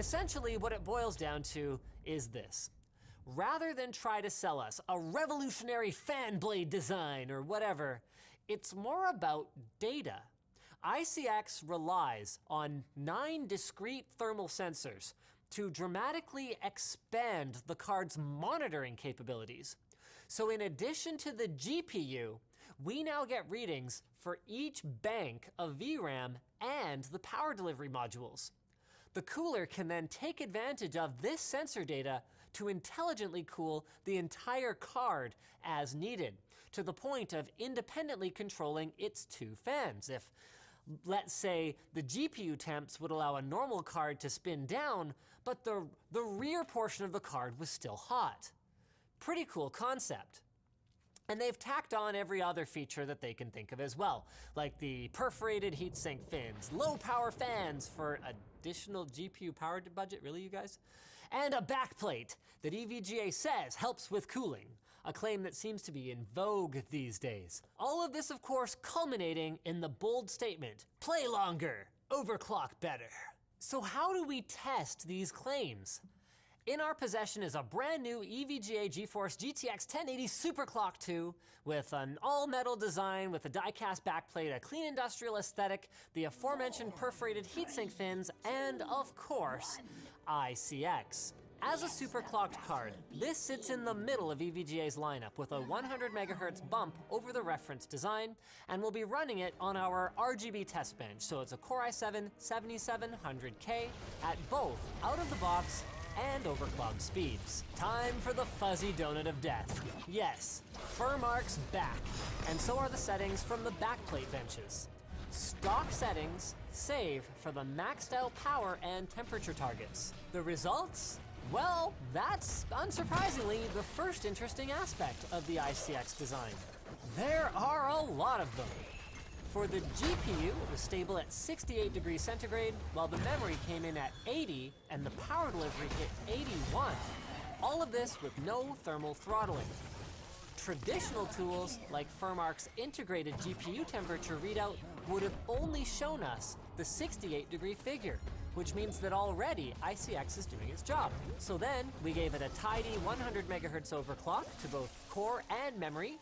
Essentially, what it boils down to is this. Rather than try to sell us a revolutionary fan blade design or whatever, it's more about data. ICX relies on 9 discrete thermal sensors to dramatically expand the card's monitoring capabilities. So in addition to the GPU, we now get readings for each bank of VRAM and the power delivery modules. The cooler can then take advantage of this sensor data to intelligently cool the entire card as needed, to the point of independently controlling its 2 fans. If, let's say, the GPU temps would allow a normal card to spin down, but the rear portion of the card was still hot. Pretty cool concept. And they've tacked on every other feature that they can think of as well, like the perforated heatsink fins, low power fans for additional GPU power budget, really you guys? And a backplate that EVGA says helps with cooling, a claim that seems to be in vogue these days. All of this, of course, culminating in the bold statement, play longer, overclock better. So how do we test these claims? In our possession is a brand new EVGA GeForce GTX 1080 Superclock 2 with an all-metal design with a die-cast backplate, a clean industrial aesthetic, the aforementioned perforated heatsink fins, and of course, ICX. As a superclocked card, this sits in the middle of EVGA's lineup with a 100 MHz bump over the reference design, and we'll be running it on our RGB test bench, so it's a Core i7 7700K at both out-of-the-box and overclocked speeds. Time for the fuzzy donut of death. Yes, Furmark's back, and so are the settings from the backplate benches. Stock settings save for the maxed out power and temperature targets. The results? Well, that's unsurprisingly the first interesting aspect of the ICX design. There are a lot of them. For the GPU, it was stable at 68 degrees centigrade, while the memory came in at 80 and the power delivery hit 81. All of this with no thermal throttling. Traditional tools like Furmark's integrated GPU temperature readout would have only shown us the 68 degree figure, which means that already ICX is doing its job. So then we gave it a tidy 100 MHz overclock to both core and memory,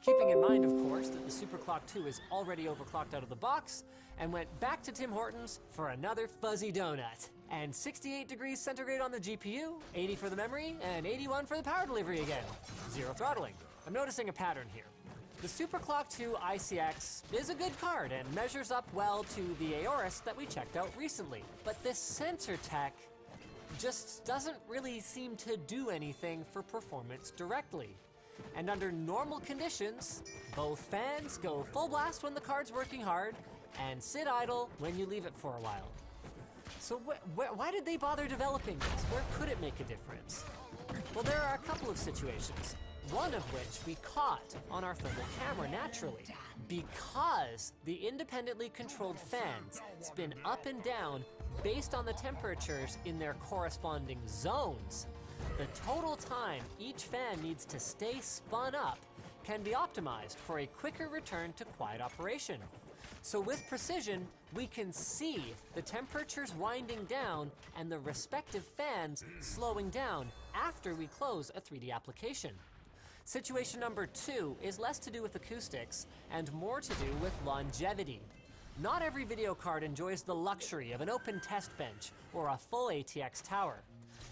keeping in mind, of course, that the Superclock 2 is already overclocked out of the box, and went back to Tim Hortons for another fuzzy donut. And 68 degrees centigrade on the GPU, 80 for the memory, and 81 for the power delivery again. Zero throttling. I'm noticing a pattern here. The Superclock 2 ICX is a good card and measures up well to the Aorus that we checked out recently. But this sensor tech just doesn't really seem to do anything for performance directly. And under normal conditions, both fans go full blast when the card's working hard and sit idle when you leave it for a while. So why did they bother developing this? Where could it make a difference? Well, there are a couple of situations, one of which we caught on our thermal camera naturally. Because the independently controlled fans spin up and down based on the temperatures in their corresponding zones, the total time each fan needs to stay spun up can be optimized for a quicker return to quiet operation. So with precision, we can see the temperatures winding down and the respective fans slowing down after we close a 3D application. Situation number 2 is less to do with acoustics and more to do with longevity. Not every video card enjoys the luxury of an open test bench or a full ATX tower.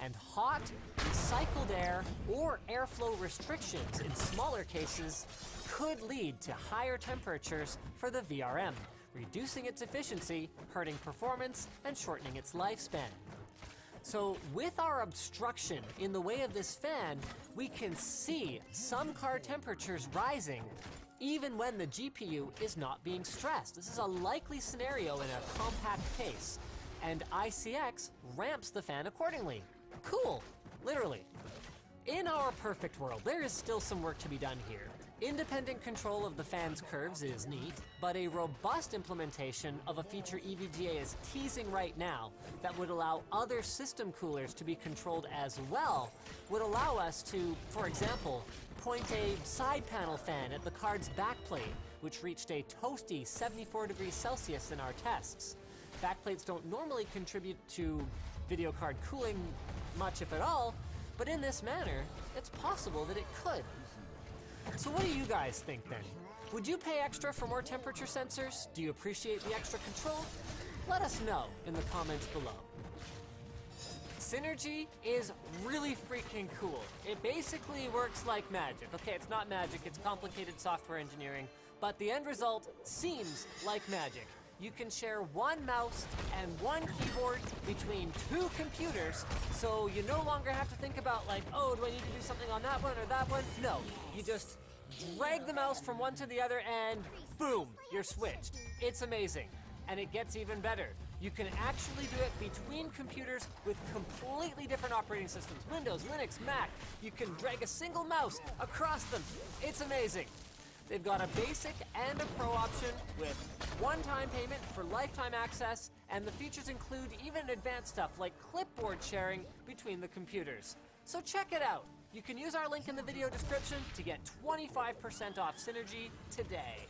And hot, recycled air or airflow restrictions in smaller cases could lead to higher temperatures for the VRM, reducing its efficiency, hurting performance, and shortening its lifespan. So with our obstruction in the way of this fan, we can see some card temperatures rising even when the GPU is not being stressed. This is a likely scenario in a compact case, and ICX ramps the fan accordingly. Cool, literally. In our perfect world, there is still some work to be done here. Independent control of the fan's curves is neat, but a robust implementation of a feature EVGA is teasing right now that would allow other system coolers to be controlled as well would allow us to, for example, point a side panel fan at the card's backplate, which reached a toasty 74 degrees Celsius in our tests. Backplates don't normally contribute to video card cooling much, if at all, but in this manner, it's possible that it could. So what do you guys think then? Would you pay extra for more temperature sensors? Do you appreciate the extra control? Let us know in the comments below. Synergy is really freaking cool. It basically works like magic. Okay, it's not magic, it's complicated software engineering, but the end result seems like magic. You can share one mouse and one keyboard between two computers, so you no longer have to think about like, oh, do I need to do something on that one or that one? No, you just drag the mouse from one to the other and boom, you're switched. It's amazing, and it gets even better. You can actually do it between computers with completely different operating systems. Windows, Linux, Mac. You can drag a single mouse across them. It's amazing. They've got a basic and a pro option with one-time payment for lifetime access, and the features include even advanced stuff like clipboard sharing between the computers. So check it out. You can use our link in the video description to get 25% off Synergy today.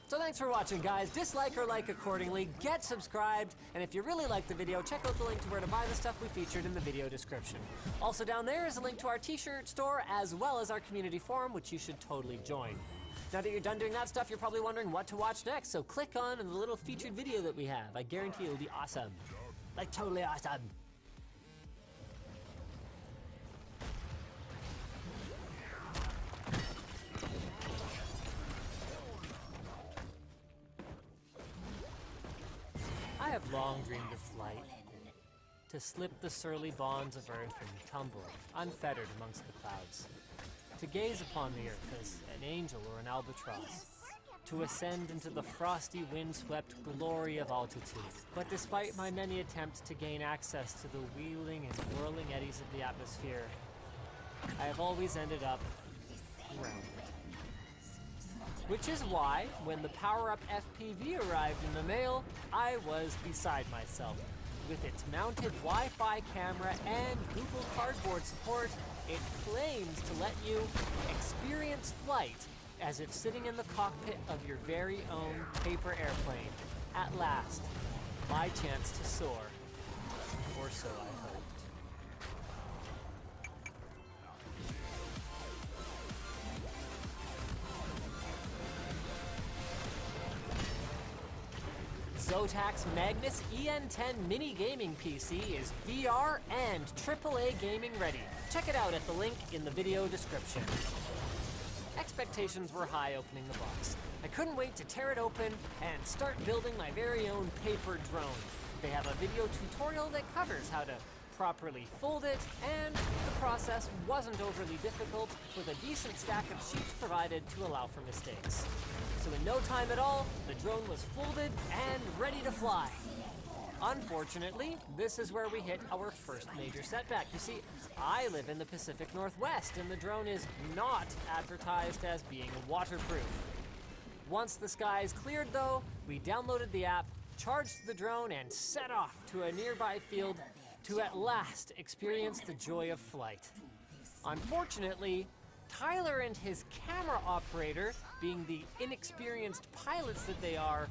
So thanks for watching, guys. Dislike or like accordingly, get subscribed, and if you really like the video, check out the link to where to buy the stuff we featured in the video description. Also down there is a link to our t-shirt store, as well as our community forum, which you should totally join. Now that you're done doing that stuff, you're probably wondering what to watch next, so click on the little featured video that we have. I guarantee it'll be awesome. Like, totally awesome. I have long dreamed of flight, to slip the surly bonds of earth and tumble, unfettered amongst the clouds, to gaze upon the earth as an angel or an albatross, to ascend into the frosty wind-swept glory of altitude. But despite my many attempts to gain access to the wheeling and whirling eddies of the atmosphere, I have always ended up grounded. Which is why, when the power-up FPV arrived in the mail, I was beside myself. With its mounted Wi-Fi camera and Google Cardboard support, it claims to let you experience flight as if sitting in the cockpit of your very own paper airplane. At last, my chance to soar. Or so I hoped. Zotac's Magnus EN10 mini gaming PC is VR and AAA gaming ready. Check it out at the link in the video description. Expectations were high opening the box. I couldn't wait to tear it open and start building my very own paper drone. They have a video tutorial that covers how to properly fold it, and the process wasn't overly difficult, with a decent stack of sheets provided to allow for mistakes. So in no time at all, the drone was folded and ready to fly. Unfortunately, this is where we hit our first major setback. You see, I live in the Pacific Northwest, and the drone is not advertised as being waterproof. Once the skies cleared though, we downloaded the app, charged the drone, and set off to a nearby field to at last experience the joy of flight. Unfortunately, Tyler and his camera operator, being the inexperienced pilots that they are,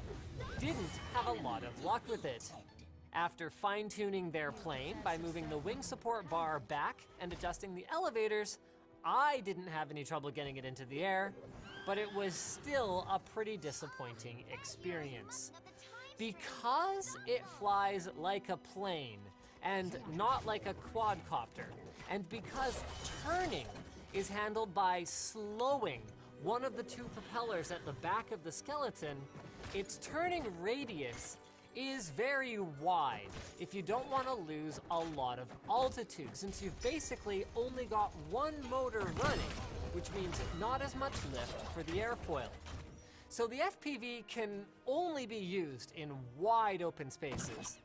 didn't have a lot of luck with it. After fine-tuning their plane by moving the wing support bar back and adjusting the elevators, I didn't have any trouble getting it into the air, but it was still a pretty disappointing experience. Because it flies like a plane and not like a quadcopter, and because turning is handled by slowing one of the two propellers at the back of the skeleton, its turning radius is very wide if you don't want to lose a lot of altitude, since you've basically only got one motor running, which means not as much lift for the airfoil. So the FPV can only be used in wide open spaces.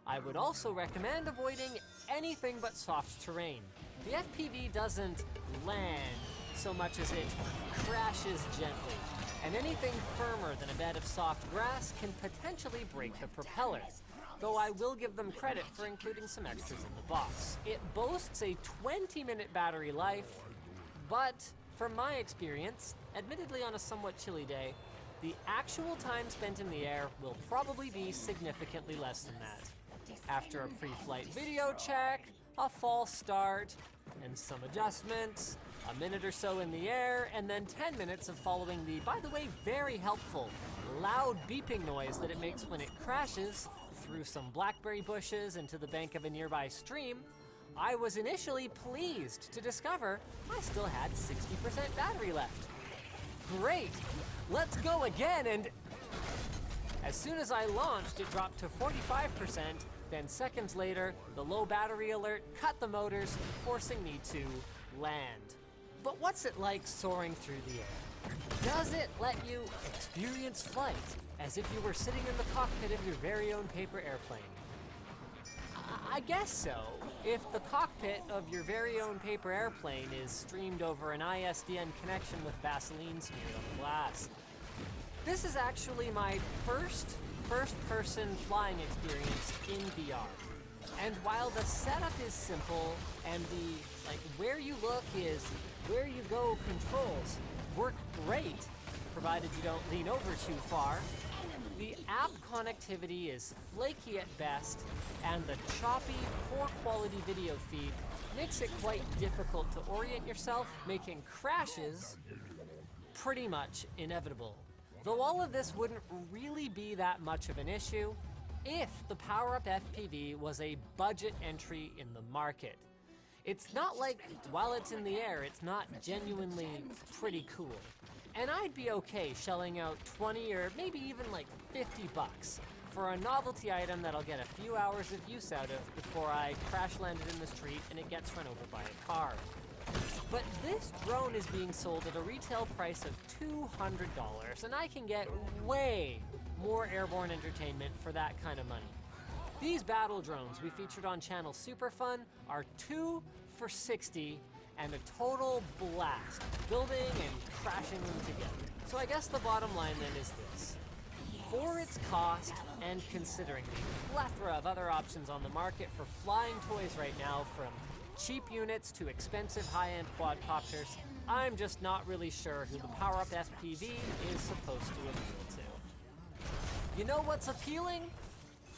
I would also recommend avoiding anything but soft terrain. The FPV doesn't land so much as it crashes gently, and anything firmer than a bed of soft grass can potentially break the propeller, though I will give them credit for including some extras in the box. It boasts a 20-minute battery life, but from my experience, admittedly on a somewhat chilly day, the actual time spent in the air will probably be significantly less than that. After a pre-flight video check, a false start, and some adjustments, a minute or so in the air, and then 10 minutes of following the, by the way, very helpful, loud beeping noise that it makes when it crashes through some blackberry bushes into the bank of a nearby stream, I was initially pleased to discover I still had 60% battery left. Great, let's go again, and as soon as I launched, it dropped to 45%, then seconds later, the low battery alert cut the motors, forcing me to land. But what's it like soaring through the air? Does it let you experience flight as if you were sitting in the cockpit of your very own paper airplane? I guess so. If the cockpit of your very own paper airplane is streamed over an ISDN connection with Vaseline smeared on the glass. This is actually my first-person flying experience in VR. And while the setup is simple and the where you look is where you go controls work great, provided you don't lean over too far, the app connectivity is flaky at best, and the choppy, poor quality video feed makes it quite difficult to orient yourself, making crashes pretty much inevitable. Though all of this wouldn't really be that much of an issue if the PowerUp FPV was a budget entry in the market. It's not like, while it's in the air, it's not genuinely pretty cool. And I'd be okay shelling out 20 or maybe even like 50 bucks for a novelty item that I'll get a few hours of use out of before I crash land it in the street and it gets run over by a car. But this drone is being sold at a retail price of $200, and I can get way more airborne entertainment for that kind of money. These battle drones we featured on channel Superfun are 2 for $60 and a total blast, building and crashing them together. So I guess the bottom line then is this. For its cost, and considering the plethora of other options on the market for flying toys right now, from cheap units to expensive high-end quadcopters, I'm just not really sure who the PowerUp FPV is supposed to appeal to. You know what's appealing?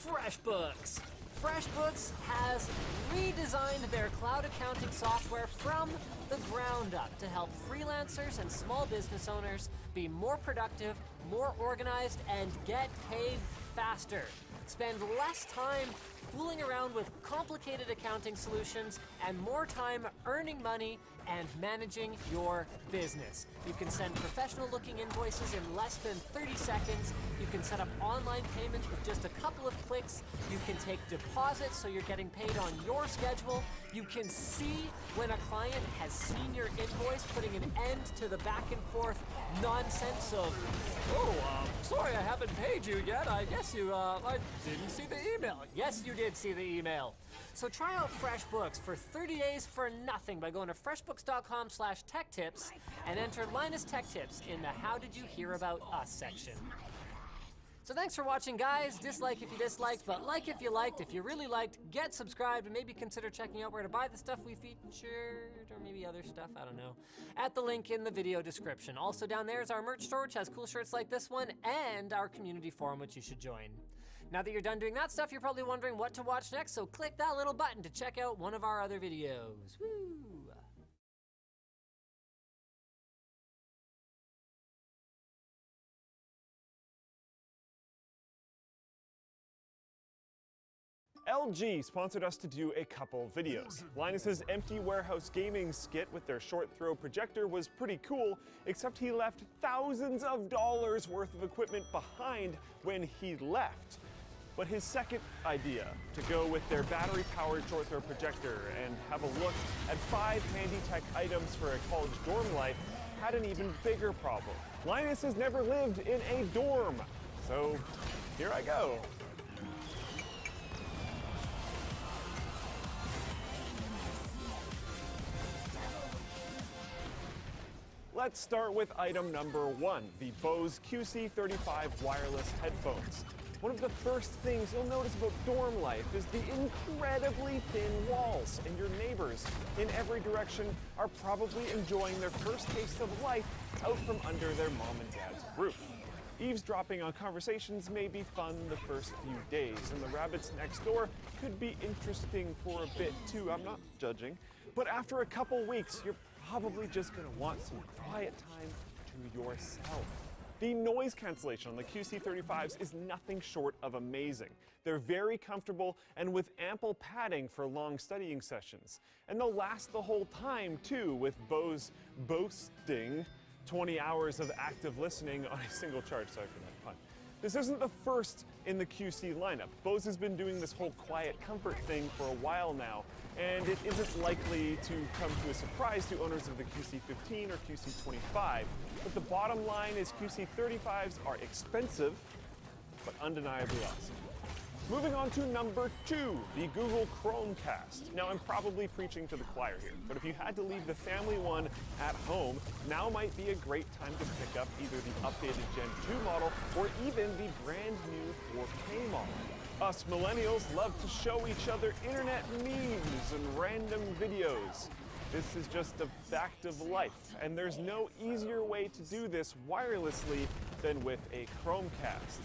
FreshBooks. FreshBooks has redesigned their cloud accounting software from the ground up to help freelancers and small business owners be more productive, more organized, and get paid faster. Spend less time fooling around with complicated accounting solutions and more time earning money and managing your business. You can send professional-looking invoices in less than 30 seconds. You can set up online payments with just a couple of clicks. You can take deposits so you're getting paid on your schedule. You can see when a client has seen your invoice, putting an end to the back and forth nonsense of, sorry, I haven't paid you yet. I guess I didn't see the email. Yes, you did see the email. So try out FreshBooks for 30 days for nothing by going to freshbooks.com/techtips and enter _techtips in the How Did You Hear About Us section. So thanks for watching, guys. Dislike if you disliked, but like if you liked. If you really liked, get subscribed and maybe consider checking out where to buy the stuff we featured, or maybe other stuff, I don't know, at the link in the video description. Also down there is our merch store, which has cool shirts like this one, and our community forum, which you should join. Now that you're done doing that stuff, you're probably wondering what to watch next, so click that little button to check out one of our other videos. Woo! LG sponsored us to do a couple videos. Linus's empty warehouse gaming skit with their short throw projector was pretty cool, except he left thousands of dollars worth of equipment behind when he left. But his second idea, to go with their battery-powered short throw projector and have a look at 5 handy tech items for a college dorm life, had an even bigger problem. Linus has never lived in a dorm, so here I go. Let's start with item number 1, the Bose QC35 wireless headphones. One of the first things you'll notice about dorm life is the incredibly thin walls, and your neighbors in every direction are probably enjoying their first taste of life out from under their mom and dad's roof. Eavesdropping on conversations may be fun the first few days, and the rabbits next door could be interesting for a bit too, I'm not judging. But after a couple weeks, you're probably just gonna want some quiet time to yourself. The noise cancellation on the QC35s is nothing short of amazing. They're very comfortable and with ample padding for long studying sessions. And they'll last the whole time too, with Bose boasting 20 hours of active listening on a single charge. Sorry for that pun. This isn't the first in the QC lineup. Bose has been doing this whole quiet comfort thing for a while now, and it isn't likely to come to a surprise to owners of the QC15 or QC25. But the bottom line is QC35s are expensive, but undeniably awesome. Moving on to number 2, the Google Chromecast. Now, I'm probably preaching to the choir here, but if you had to leave the family one at home, now might be a great time to pick up either the updated Gen 2 model or even the brand new 4K model. Us millennials love to show each other internet memes and random videos. This is just a fact of life, and there's no easier way to do this wirelessly than with a Chromecast.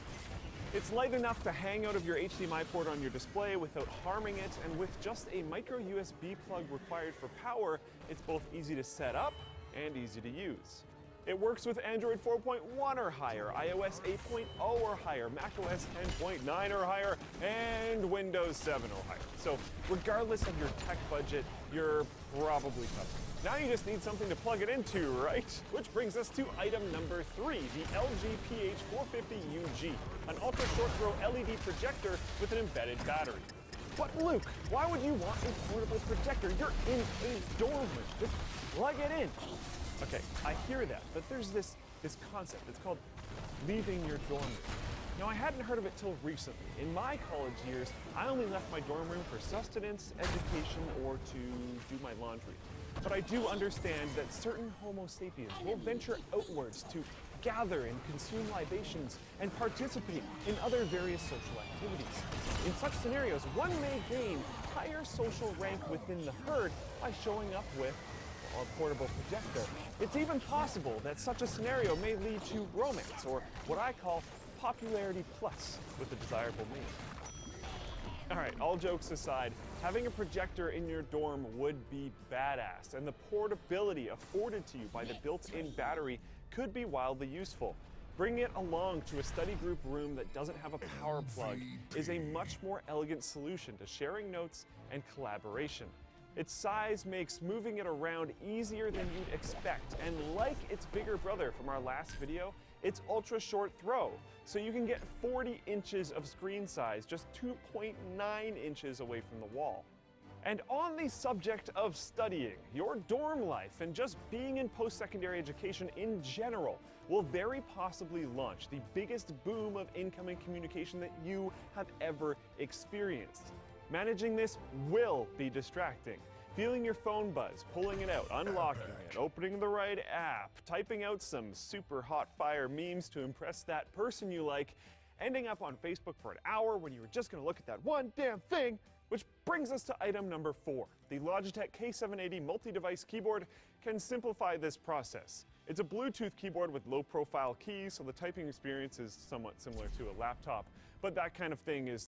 It's light enough to hang out of your HDMI port on your display without harming it, and with just a micro USB plug required for power, it's both easy to set up and easy to use. It works with Android 4.1 or higher, iOS 8.0 or higher, macOS 10.9 or higher, and Windows 7 or higher. So regardless of your tech budget, you're probably covered. Now you just need something to plug it into, right? Which brings us to item number 3, the LG PH450UG, an ultra-short throw LED projector with an embedded battery. But Luke, why would you want a portable projector? You're in a dorm room. Just plug it in. Okay, I hear that, but there's this concept. It's called leaving your dorm room. Now, I hadn't heard of it till recently. In my college years, I only left my dorm room for sustenance, education, or to do my laundry. But I do understand that certain Homo sapiens will venture outwards to gather and consume libations and participate in other various social activities. In such scenarios, one may gain higher social rank within the herd by showing up with a portable projector. It's even possible that such a scenario may lead to romance, or what I call popularity plus with a desirable mate. All right, all jokes aside, having a projector in your dorm would be badass, and the portability afforded to you by the built-in battery could be wildly useful. Bringing it along to a study group room that doesn't have a power plug is a much more elegant solution to sharing notes and collaboration. Its size makes moving it around easier than you'd expect, and like its bigger brother from our last video, it's ultra short throw, so you can get 40 inches of screen size just 2.9 inches away from the wall. And on the subject of studying, your dorm life and just being in post-secondary education in general will very possibly launch the biggest boom of incoming communication that you have ever experienced. Managing this will be distracting. Feeling your phone buzz, pulling it out, unlocking it, opening the right app, typing out some super hot fire memes to impress that person you like, ending up on Facebook for an hour when you were just gonna look at that one damn thing, which brings us to item number 4. The Logitech K780 multi-device keyboard can simplify this process. It's a Bluetooth keyboard with low-profile keys, so the typing experience is somewhat similar to a laptop, but that kind of thing is